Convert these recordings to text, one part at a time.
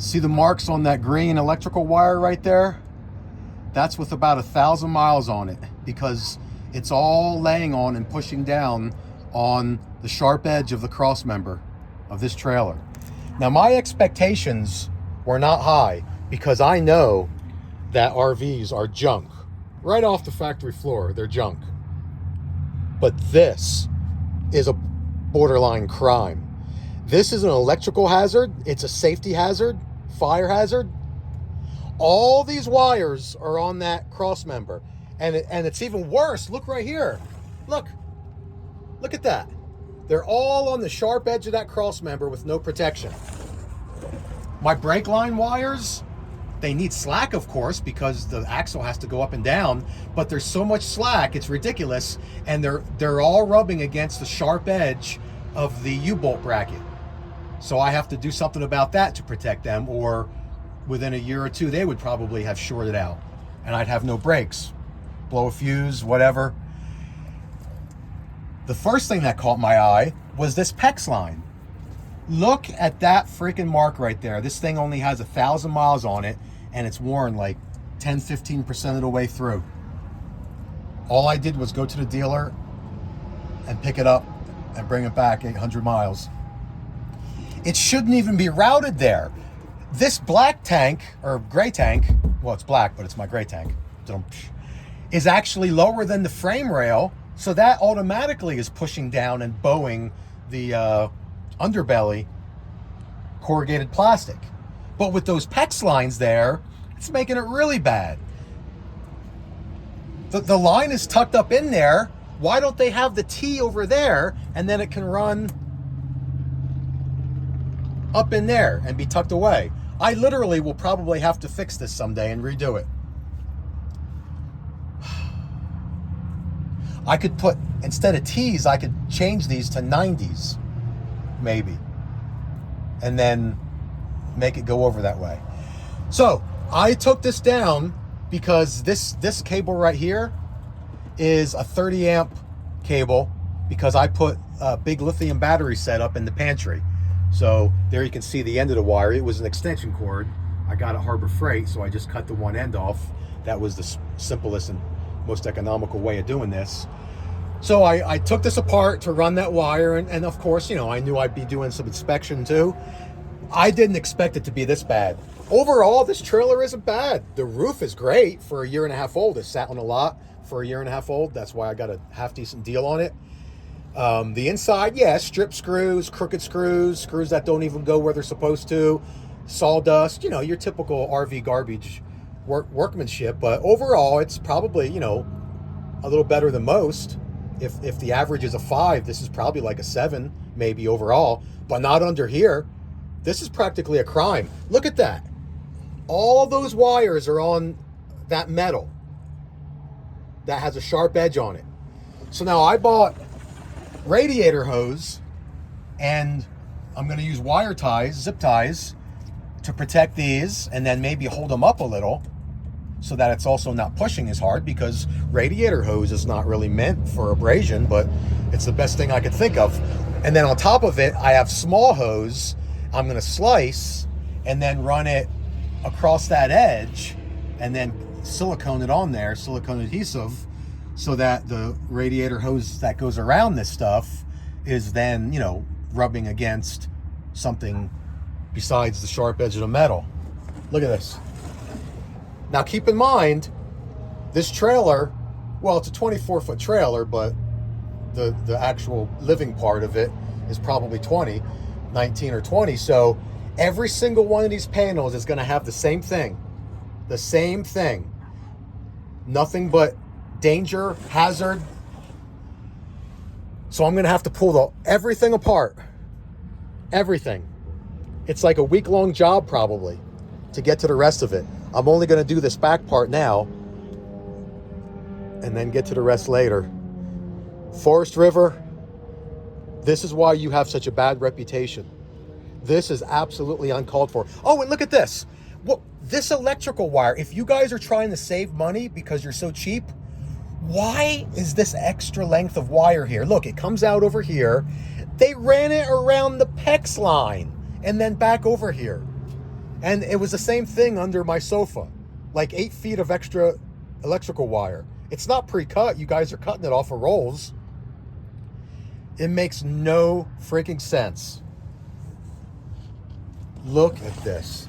See the marks on that green electrical wire right there? That's with about 1,000 miles on it, because it's all laying on and pushing down on the sharp edge of the cross member of this trailer. Now, my expectations were not high, because I know that RVs are junk. Right off the factory floor, they're junk. But this is a borderline crime. This is an electrical hazard. It's a safety hazard, fire hazard. All these wires are on that cross member. And it's even worse. Look right here. Look at that. They're all on the sharp edge of that cross member with no protection. My brake line wires, they need slack, of course, because the axle has to go up and down, but there's so much slack, it's ridiculous, and they're all rubbing against the sharp edge of the U-bolt bracket. So I have to do something about that to protect them, or within a year or two, they would probably have shorted out, and I'd have no brakes. Blow a fuse, whatever. The first thing that caught my eye was this PEX line. Look at that freaking mark right there. This thing only has 1,000 miles on it, and it's worn like 10-15% of the way through. All I did was go to the dealer and pick it up and bring it back 800 miles. It shouldn't even be routed there. This black tank, or gray tank, well, it's black, but it's my gray tank, is actually lower than the frame rail, so that automatically is pushing down and bowing the underbelly corrugated plastic. But with those PEX lines there, it's making it really bad. The line is tucked up in there. Why don't they have the T over there, and then it can run up in there and be tucked away? I literally will probably have to fix this someday and redo it. I could put, instead of T's, I could change these to 90s, maybe, and then make it go over that way. So I took this down because this cable right here is a 30 amp cable, because I put a big lithium battery setup in the pantry. So there you can see the end of the wire. It was an extension cord. I got at Harbor Freight, so I just cut the one end off. That was the simplest and most economical way of doing this. So I took this apart to run that wire, and of course, you know, I knew I'd be doing some inspection too. I didn't expect it to be this bad. Overall, this trailer isn't bad. The roof is great for a 1.5 years old. It sat on a lot for a 1.5 years old. That's why I got a half decent deal on it. The inside, yeah, strip screws, crooked screws that don't even go where they're supposed to, sawdust, you know, your typical RV garbage workmanship. But overall, it's probably, you know, a little better than most. If the average is a 5, this is probably like a 7, maybe overall, but not under here. This is practically a crime. Look at that. All those wires are on that metal that has a sharp edge on it. So now I bought radiator hose, and I'm going to use wire ties, zip ties, to protect these, and then maybe hold them up a little so that it's also not pushing as hard, because radiator hose is not really meant for abrasion, but it's the best thing I could think of. And then on top of it, I have small hose I'm going to slice and then run it across that edge, and then silicone it on there, silicone adhesive, so that the radiator hose that goes around this stuff is then, you know, rubbing against something besides the sharp edge of the metal. Look at this. Now keep in mind, this trailer, well, it's a 24-foot trailer, but the actual living part of it is probably 19 or 20. So every single one of these panels is going to have the same thing. The same thing. Nothing but danger, hazard. So I'm going to have to pull everything apart. Everything. It's like a week-long job probably to get to the rest of it. I'm only going to do this back part now and then get to the rest later. Forest River, this is why you have such a bad reputation. This is absolutely uncalled for. Oh, and look at this. Well, this electrical wire, if you guys are trying to save money because you're so cheap, why is this extra length of wire here? Look, it comes out over here. They ran it around the PEX line and then back over here. And it was the same thing under my sofa, like 8 feet of extra electrical wire. It's not pre-cut. You guys are cutting it off of rolls. It makes no freaking sense. Look at this.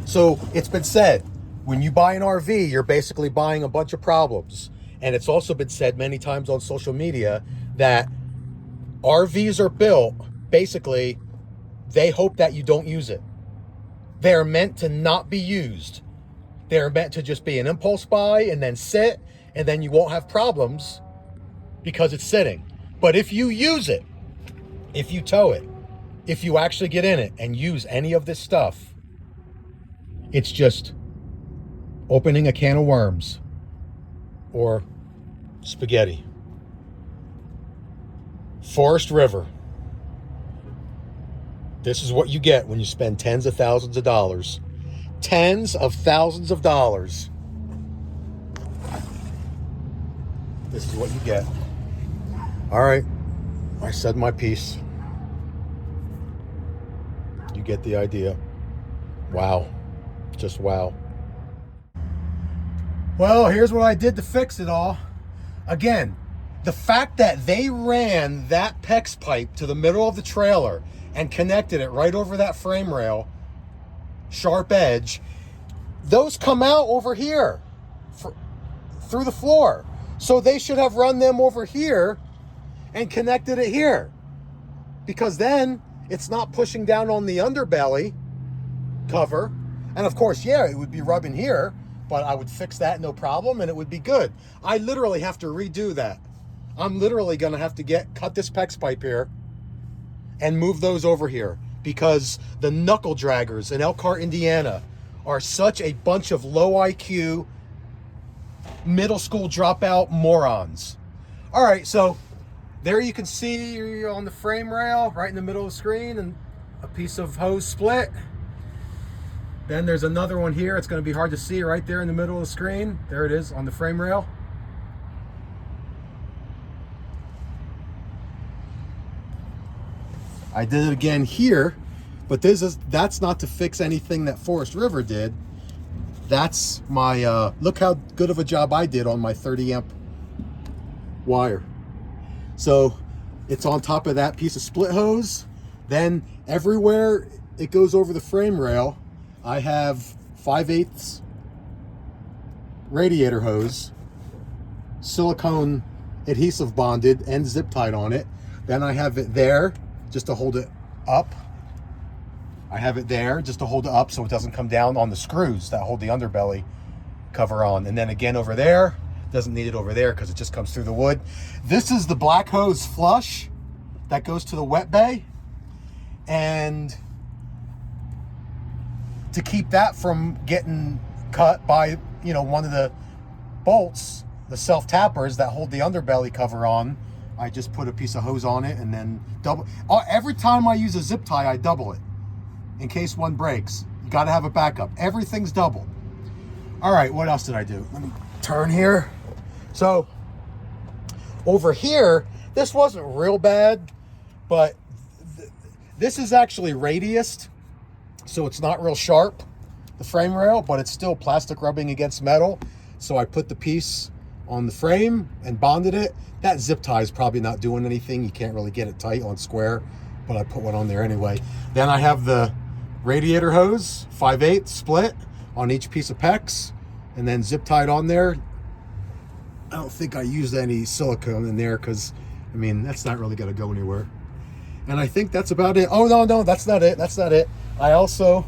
So it's been said, when you buy an RV, you're basically buying a bunch of problems. And it's also been said many times on social media that RVs are built, basically, they hope that you don't use it. They're meant to not be used. They're meant to just be an impulse buy and then sit, and then you won't have problems because it's sitting. But if you use it, if you tow it, if you actually get in it and use any of this stuff, it's just opening a can of worms or spaghetti. Forest River. This is what you get when you spend tens of thousands of dollars. Tens of thousands of dollars. This is what you get. All right. I said my piece. You get the idea. Wow. Just wow. Well, here's what I did to fix it all. Again, the fact that they ran that PEX pipe to the middle of the trailer and connected it right over that frame rail, sharp edge, those come out over here through the floor. So they should have run them over here and connected it here, because then it's not pushing down on the underbelly cover. And of course, yeah, it would be rubbing here, but I would fix that no problem and it would be good. I literally have to redo that. I'm literally going to have to cut this PEX pipe here and move those over here, because the knuckle draggers in Elkhart, Indiana are such a bunch of low IQ, middle school dropout morons. All right, so there you can see on the frame rail, right in the middle of the screen, and a piece of hose split. Then there's another one here. It's going to be hard to see right there in the middle of the screen. There it is on the frame rail. I did it again here, but that's not to fix anything that Forest River did. That's my, look how good of a job I did on my 30 amp wire. So it's on top of that piece of split hose. Then everywhere it goes over the frame rail, I have 5/8 radiator hose, silicone adhesive bonded and zip tied on it. Then I have it there just to hold it up. I have it there just to hold it up so it doesn't come down on the screws that hold the underbelly cover on. And then again over there, doesn't need it over there because it just comes through the wood. This is the black hose flush that goes to the wet bay. And to keep that from getting cut by, one of the bolts, the self-tappers that hold the underbelly cover on, I just put a piece of hose on it and then double. Every time I use a zip tie, I double it in case one breaks. You got to have a backup. Everything's doubled. All right, what else did I do? Let me turn here. So over here, this wasn't real bad, but this is actually radiused, so it's not real sharp, the frame rail, but it's still plastic rubbing against metal. So I put the piece on the frame and bonded it. That zip tie is probably not doing anything. You can't really get it tight on square, but I put one on there anyway. Then I have the radiator hose, 5/8 split on each piece of PEX, and then zip tied on there. I don't think I used any silicone in there because, that's not really going to go anywhere. And I think that's about it. Oh, no, that's not it. That's not it. I also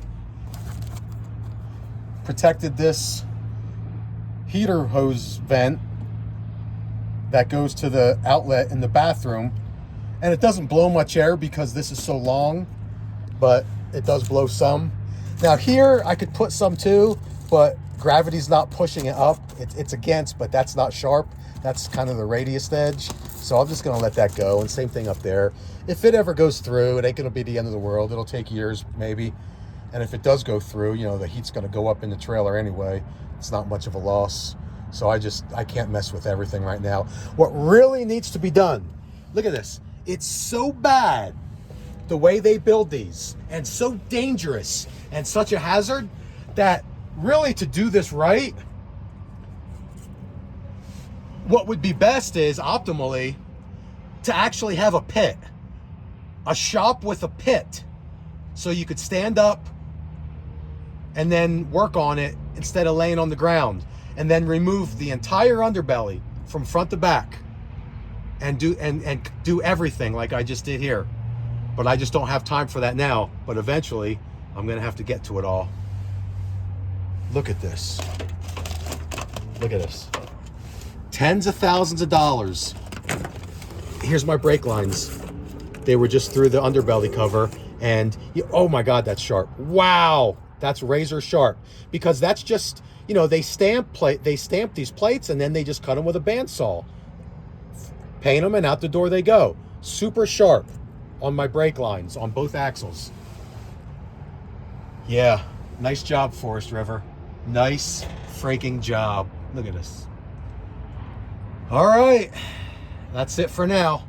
protected this heater hose vent that goes to the outlet in the bathroom. And it doesn't blow much air because this is so long, but it does blow some. Now here, I could put some too, but gravity's not pushing it up. It's against, but that's not sharp. That's kind of the radius edge. So I'm just gonna let that go. And same thing up there. If it ever goes through, it ain't gonna be the end of the world. It'll take years, maybe. And if it does go through, the heat's gonna go up in the trailer anyway. It's not much of a loss. So I can't mess with everything right now. What really needs to be done, look at this, It's so bad the way they build these, and so dangerous and such a hazard, that really, to do this right, what would be best is optimally to actually have a pit, a shop with a pit, so you could stand up and then work on it instead of laying on the ground, and then remove the entire underbelly from front to back and do everything like I just did here. But I just don't have time for that now, but eventually I'm gonna have to get to it all. Look at this. Look at this. Tens of thousands of dollars. Here's my brake lines. They were just through the underbelly cover, and oh my God, that's sharp. Wow, that's razor sharp, because that's just, you know, they stamp these plates and then they just cut them with a bandsaw, paint them, and out the door they go. Super sharp on my brake lines on both axles. Yeah, nice job, Forest River. Nice freaking job. Look at this. All right, that's it for now.